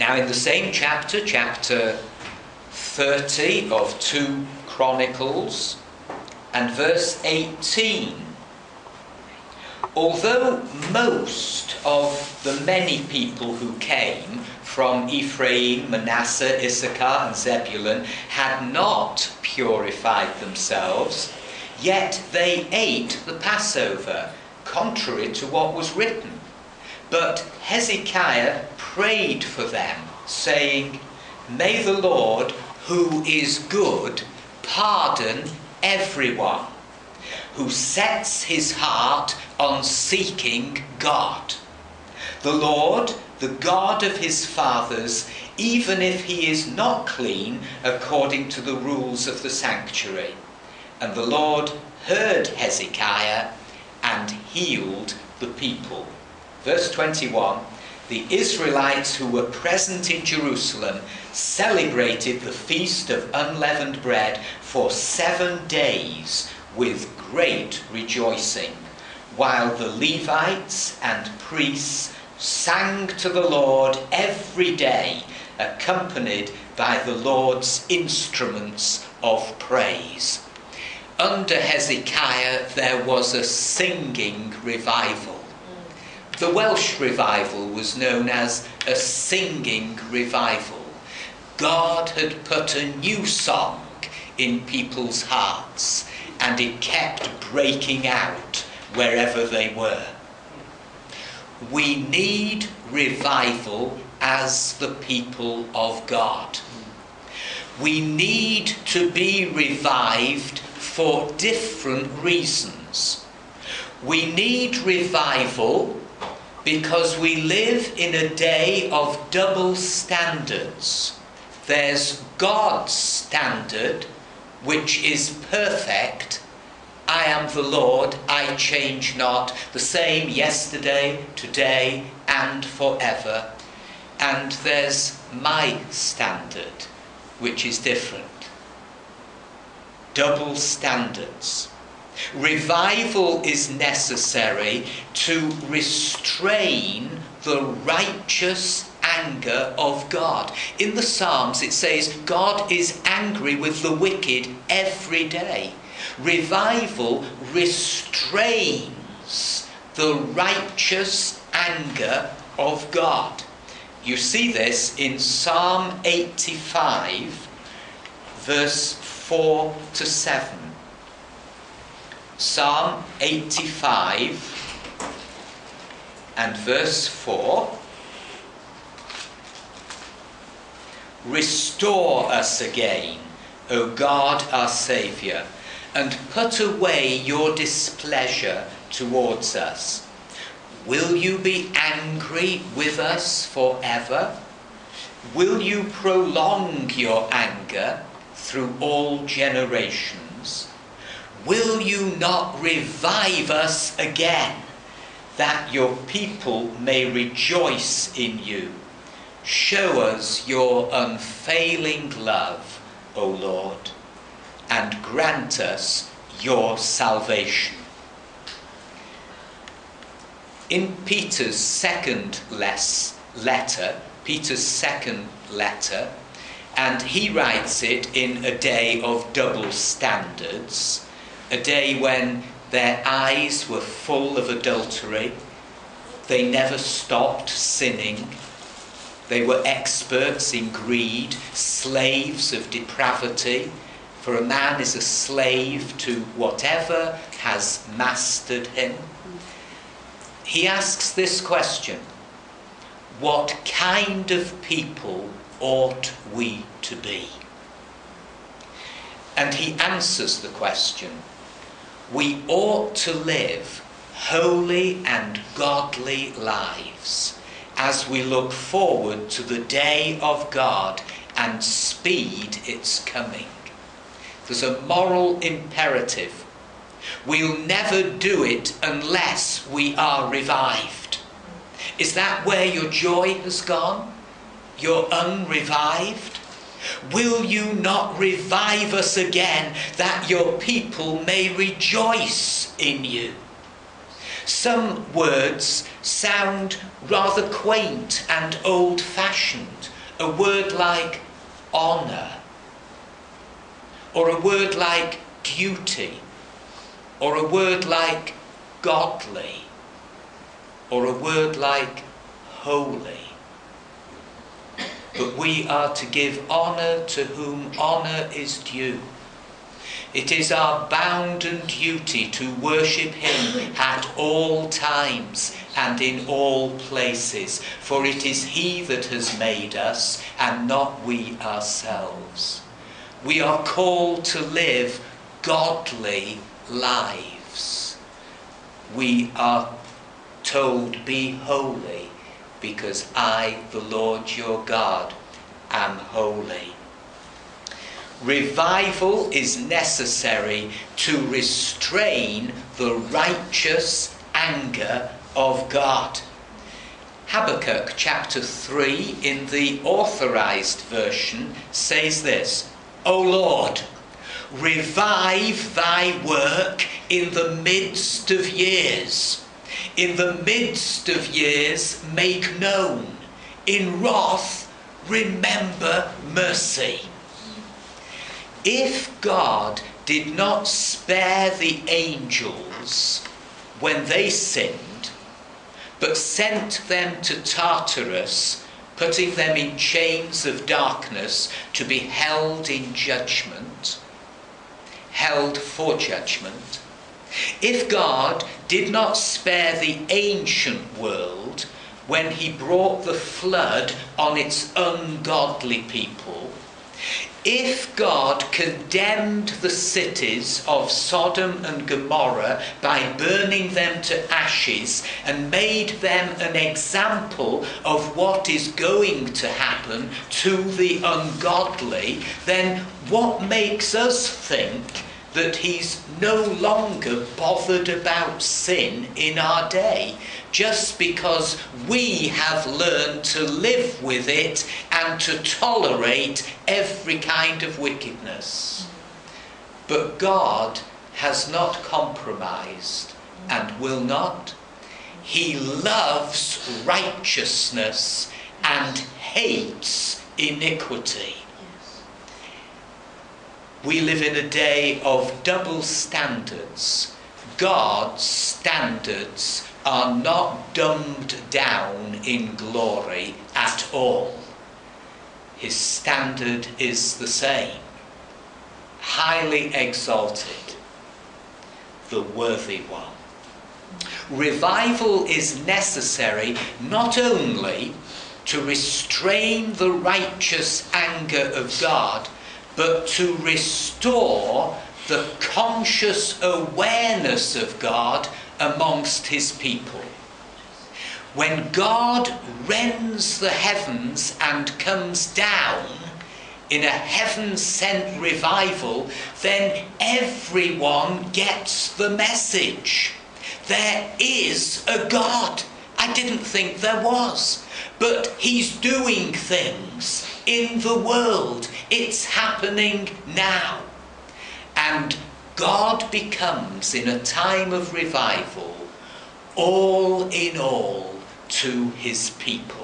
Now in the same chapter, chapter 30 of 2 Chronicles and verse 18, although most of the many people who came from Ephraim, Manasseh, Issachar and Zebulun had not purified themselves, yet they ate the Passover, contrary to what was written. But Hezekiah prayed for them, saying, "May the Lord, who is good, pardon everyone who sets his heart on seeking God. The Lord, the God of his fathers, even if he is not clean according to the rules of the sanctuary." And the Lord heard Hezekiah and healed the people. Verse 21, the Israelites who were present in Jerusalem celebrated the feast of unleavened bread for 7 days with great rejoicing, while the Levites and priests sang to the Lord every day, accompanied by the Lord's instruments of praise. Under Hezekiah there was a singing revival. The Welsh revival was known as a singing revival. God had put a new song in people's hearts, and it kept breaking out wherever they were. We need revival as the people of God. We need to be revived for different reasons. We need revival because we live in a day of double standards. There's God's standard, which is perfect. I am the Lord, I change not, the same yesterday, today, and forever. And there's my standard, which is different. Double standards. Revival is necessary to restrain the righteous anger of God. In the Psalms it says God is angry with the wicked every day. Revival restrains the righteous anger of God. You see this in Psalm 85, verse 4 to 7. Psalm 85 and verse 4. Restore us again, O God our Saviour, and put away your displeasure towards us. Will you be angry with us forever? Will you prolong your anger through all generations? Will you not revive us again, that your people may rejoice in you? Show us your unfailing love, O Lord, and grant us your salvation. In Peter's second letter, and he writes it in a day of double standards, a day when their eyes were full of adultery, they never stopped sinning, they were experts in greed, slaves of depravity, for a man is a slave to whatever has mastered him. He asks this question: what kind of people ought we to be? And he answers the question: we ought to live holy and godly lives as we look forward to the day of God and speed its coming. There's a moral imperative. We'll never do it unless we are revived. Is that where your joy has gone? You're unrevived? Will you not revive us again, that your people may rejoice in you? Some words sound rather quaint and old-fashioned. A word like honour, or a word like duty, or a word like godly, or a word like holy. But we are to give honour to whom honour is due. It is our bounden duty to worship him at all times and in all places, for it is he that has made us and not we ourselves. We are called to live godly lives. We are told, be holy, because I, the Lord your God, am holy. Revival is necessary to restrain the righteous anger of God. Habakkuk chapter 3 in the authorized version says this: O Lord, revive thy work in the midst of years. In the midst of years make known. In wrath remember mercy. If God did not spare the angels when they sinned, but sent them to Tartarus, putting them in chains of darkness to be held in judgment, held for judgment, if God did not spare the ancient world when he brought the flood on its ungodly people, if God condemned the cities of Sodom and Gomorrah by burning them to ashes and made them an example of what is going to happen to the ungodly, then what makes us think that he's no longer bothered about sin in our day, just because we have learned to live with it and to tolerate every kind of wickedness? But God has not compromised and will not. He loves righteousness and hates iniquity. We live in a day of double standards. God's standards are not dumbed down in glory at all. His standard is the same, highly exalted, the worthy one. Revival is necessary not only to restrain the righteous anger of God, but to restore the conscious awareness of God amongst his people. When God rends the heavens and comes down in a heaven-sent revival, then everyone gets the message. There is a God. I didn't think there was. But he's doing things in the world. It's happening now. And God becomes, in a time of revival, all in all to his people.